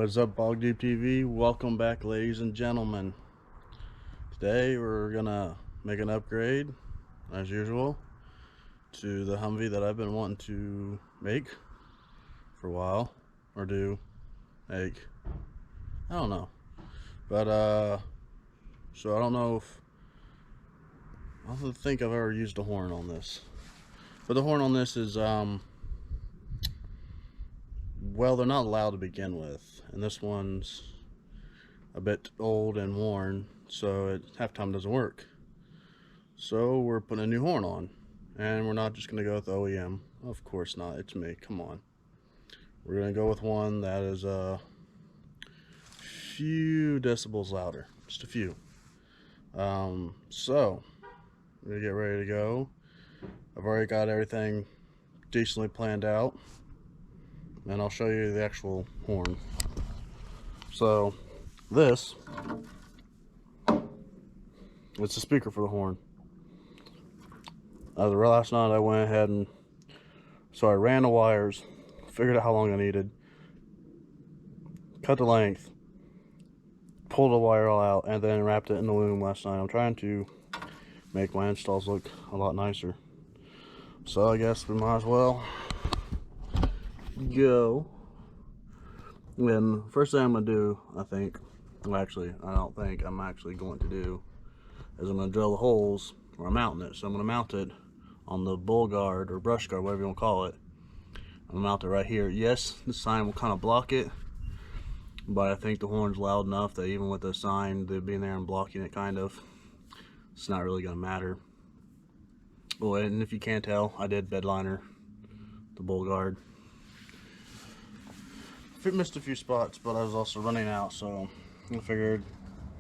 What is up, Bog Deep TV? Welcome back, ladies and gentlemen. Today we're gonna make an upgrade, as usual, to the Humvee that I've been wanting to make for a while, or make. I don't know, but so I don't know if I don't think I've ever used a horn on this, but the horn on this is well, they're not loud to begin with, and this one's a bit old and worn, so it half time doesn't work. So we're putting a new horn on, and we're not just gonna go with OEM. Of course not, it's me, come on. We're gonna go with one that is a few decibels louder, just a few. So we're gonna get ready to go. I've already got everything decently planned out, and I'll show you the actual horn. So this, it's the speaker for the horn. Last night I went ahead and I ran the wires, figured out how long I needed, cut the length, pulled the wire all out, and then wrapped it in the loom last night. I'm trying to make my installs look a lot nicer. So I guess we might as well go. And first thing I'm gonna do, I don't think I'm actually going to do, is I'm gonna drill the holes where I'm mounting it. So I'm gonna mount it on the bull guard or brush guard, whatever you want to call it. I'm gonna mount it right here. Yes, the sign will kind of block it, but I think the horn's loud enough that even with the sign being there and blocking it, kind of, it's not really gonna matter. Oh, and if you can't tell, I did bedliner the bull guard. I missed a few spots, but I was also running out, so I figured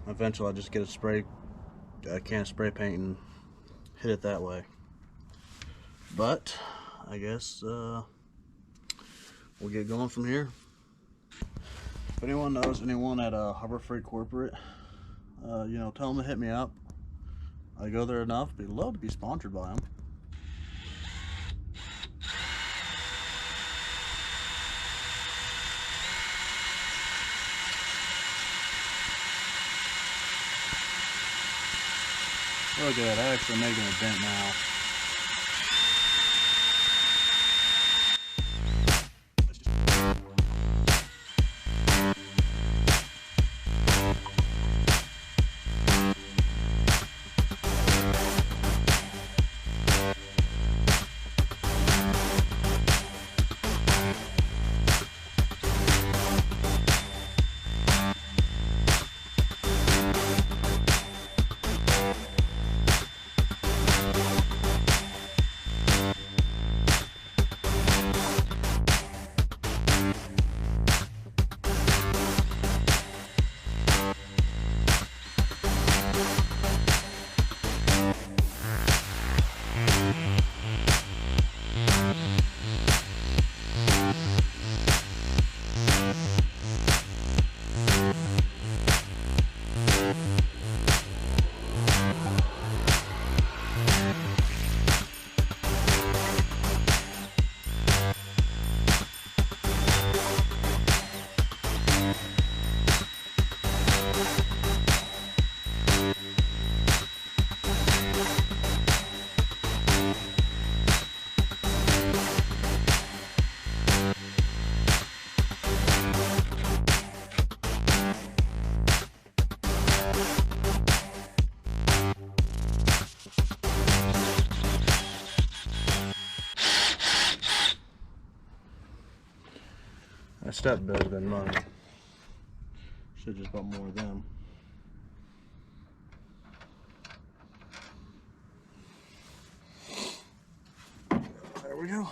eventually I'd just get a can of spray paint and hit it that way. But I guess we'll get going from here. If anyone knows anyone at Harbor Freight Corporate, you know, tell them to hit me up. I go there enough, but I'd love to be sponsored by them. Look at that, actually making a dent now. That step better than mine. Should just bought more of them. There we go.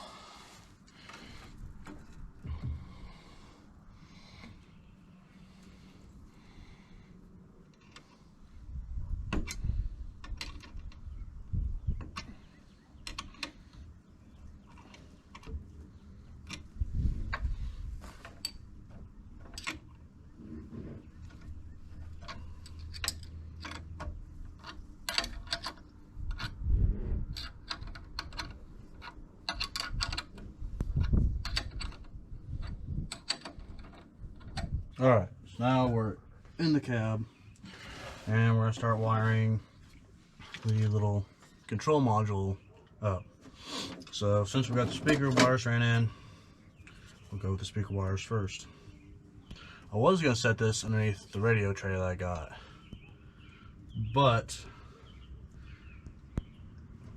Alright, so now we're in the cab and we're going to start wiring the little control module up. So since we've got the speaker wires ran in, we'll go with the speaker wires first. I was going to set this underneath the radio tray that I got, but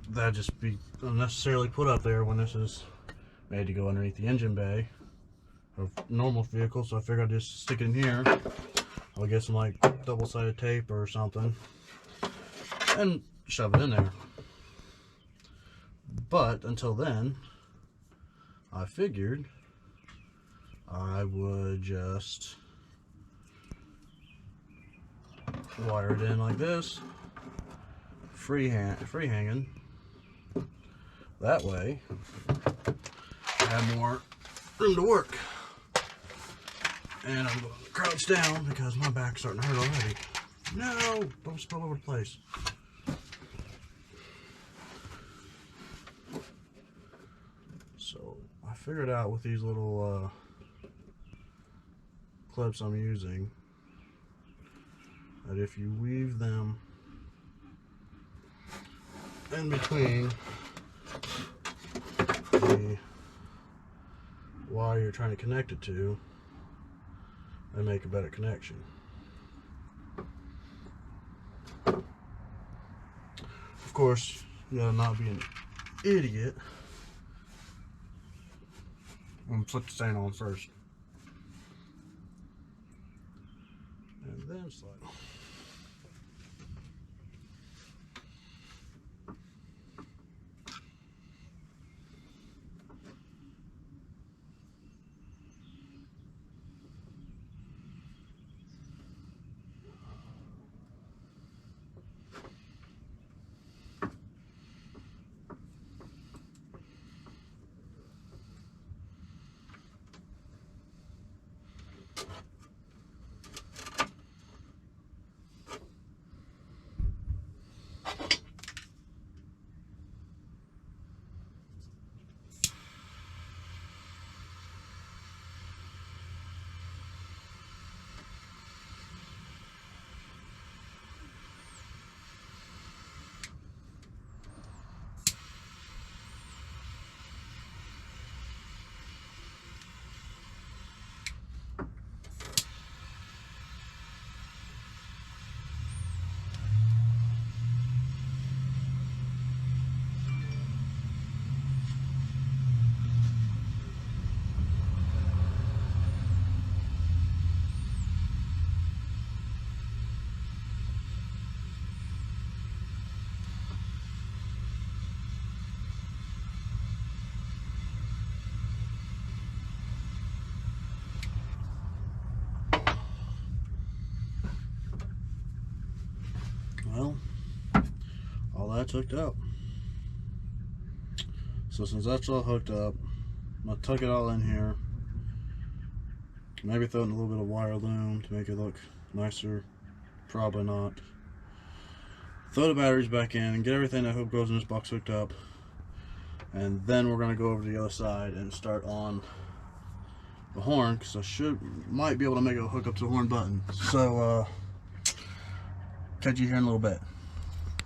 that'd just be unnecessarily put up there when this is made to go underneath the engine bay of a normal vehicle. So I figured I'd just stick it in here. I'll get some like double-sided tape or something and shove it in there. But until then, I figured I would just wire it in like this, free hanging. That way, I have more room to work. And I'm going to crouch down because my back's starting to hurt already. No, don't spill over the place. So I figured out with these little clips I'm using that if you weave them in between the wire you're trying to connect it to, they make a better connection. Of course, you gotta not be an idiot and put the stain on first, and then slide. Well, all that's hooked up. So since that's all hooked up, I'm going to tuck it all in here. Maybe throw in a little bit of wire loom to make it look nicer. Probably not. Throw the batteries back in and get everything that goes in this box hooked up. And then we're going to go over to the other side and start on the horn, because I might be able to make it hook up to the horn button. So, catch you here in a little bit.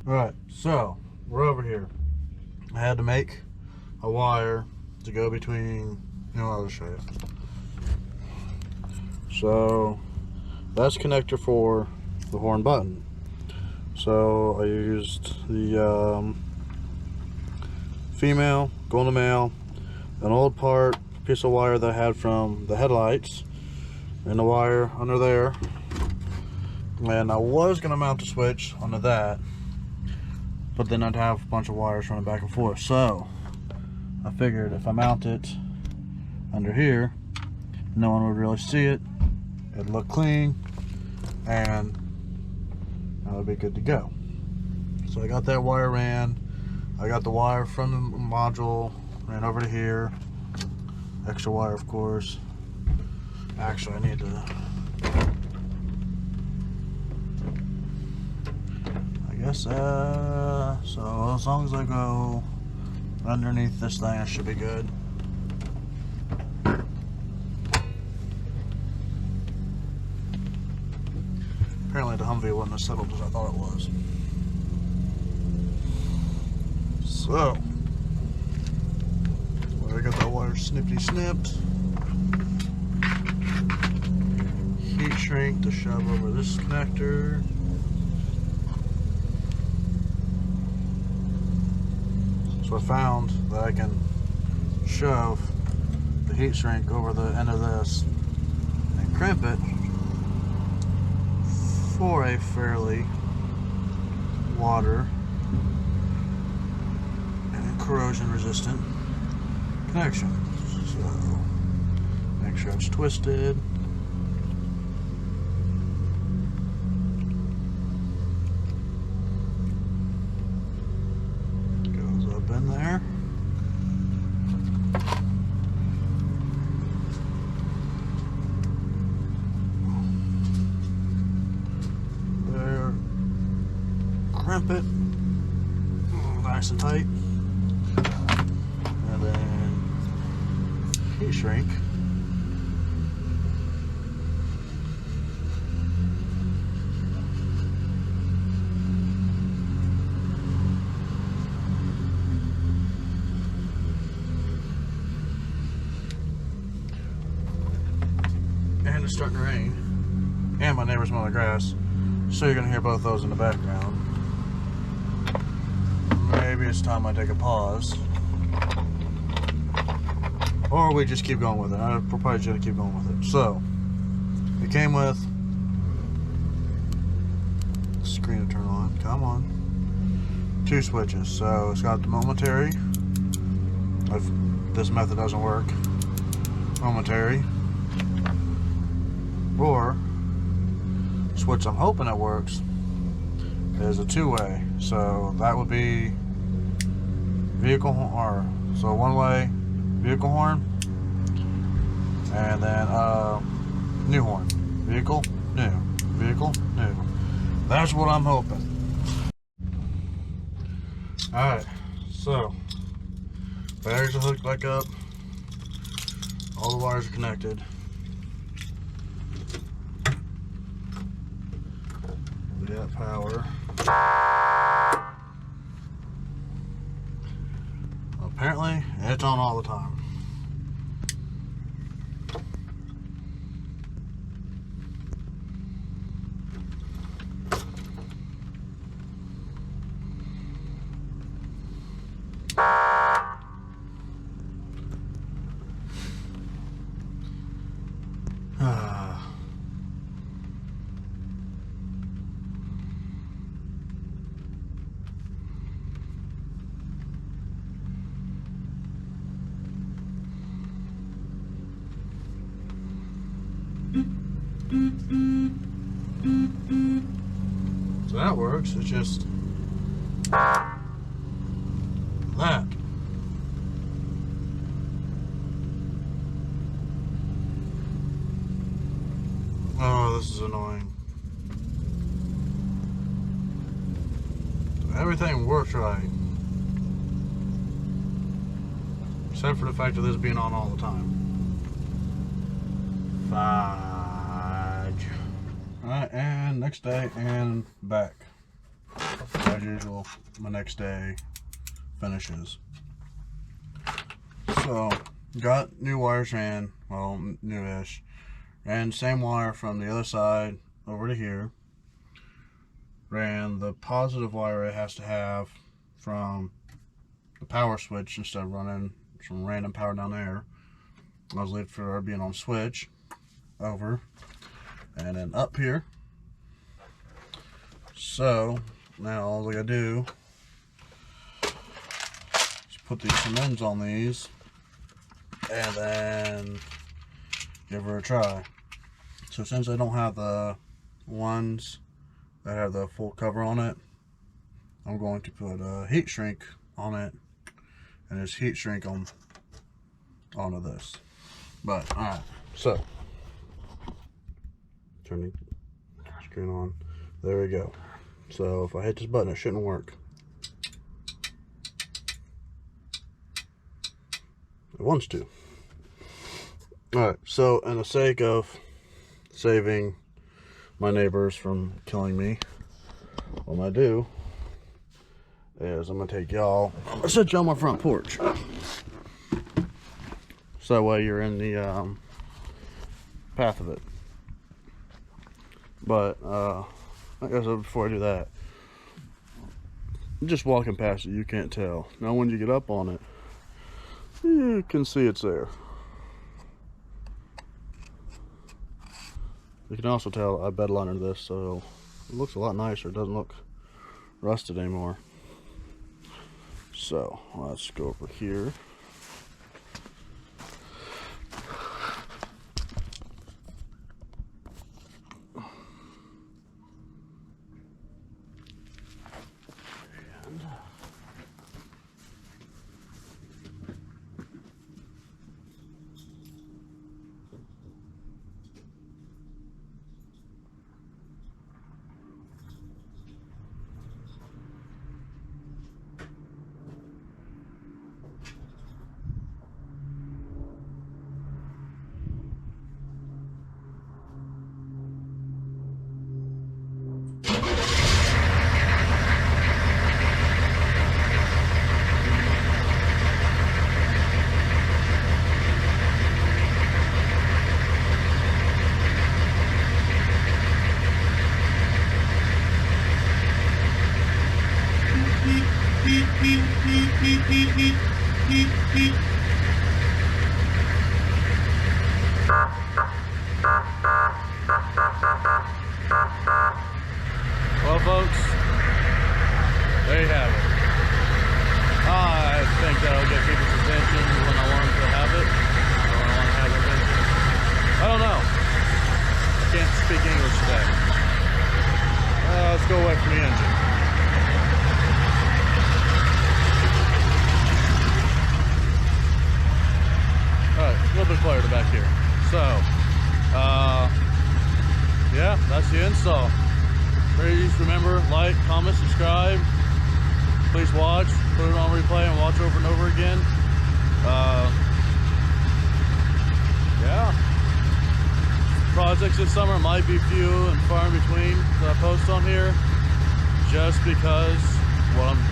Alright, so we're over here. I had to make a wire to go between, I'll show you. So that's connector for the horn button. So I used the female going to male, an old piece of wire that I had from the headlights, and the wire under there. And I was going to mount the switch onto that, but then I'd have a bunch of wires running back and forth. So I figured if I mount it under here, no one would really see it. It'd look clean, and that would be good to go. So I got that wire ran. I got the wire from the module, ran over to here. Extra wire, of course. Actually, I need to... so as long as I go underneath this thing, I should be good. Apparently the Humvee wasn't as settled as I thought it was. So, well, I got that wire snippity snipped. Heat shrink to shove over this connector. So I found that I can shove the heat shrink over the end of this and crimp it for a fairly water and corrosion resistant connection. So make sure it's twisted. Goes up in there. There. Crimp it nice and tight. And then heat shrink. And it's starting to rain. And my neighbor's mowing the grass. So you're going to hear both those in the background. Maybe it's time I take a pause. Or we just keep going with it. We're probably just going to keep going with it. So, it came with screen to turn on. Come on. 2 switches. So it's got the momentary. If this method doesn't work, momentary. Or switch I'm hoping it works is a 2-way. So that would be vehicle horn. So 1-way vehicle horn, and then new horn. Vehicle, new. Vehicle, new. That's what I'm hoping. Alright, so batteries are hooked back up. All the wires are connected. We got power. Apparently, it's on all the time. So that works. It's just that. Oh, this is annoying. Everything works right, except for the fact of this being on all the time. Fudge. Alright, and next day and back. As usual, my next day finishes. So, got new wires ran, well, newish. Ran same wire from the other side over to here. Ran the positive wire it has to have from the power switch instead of running some random power down there. I was leaving for being on switch over and then up here. So now all I gotta do is put these some ends on these and then give her a try. So since I don't have the ones that have the full cover on it, I'm going to put a heat shrink on it and just heat shrink them onto this. But alright, so turn the screen on. There we go. So if I hit this button, it shouldn't work. It wants to. Alright, so in the sake of saving my neighbors from killing me. What I'm gonna do is I'm gonna take y'all, I'm gonna set you on my front porch. So that way you're in the path of it. But I guess before I do that, just walking past it, you can't tell. Now when you get up on it, you can see it's there. You can also tell I bed lined this, so it looks a lot nicer. It doesn't look rusted anymore. So let's go over here. Well, folks, there you have it. I think that'll get people's attention when I want to have it, or when I want to have their attention. I don't know. I can't speak English today. Let's go away from the engine. Alright, a little bit quieter back here. So, yeah, that's the install. Please remember, like, comment, subscribe. Please watch, put it on replay and watch over and over again. Yeah. Projects this summer might be few and far in between that I post on here, just because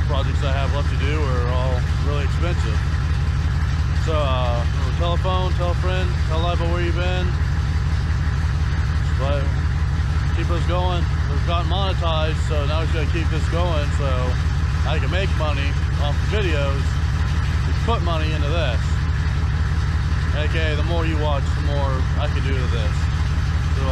projects I have left to do are all really expensive. So, telephone, tell a friend, tell live where you've been. But keep us going. We've gotten monetized, so now we just gotta keep this going so I can make money off the videos to put money into this. Okay, the more you watch, the more I can do to this. So,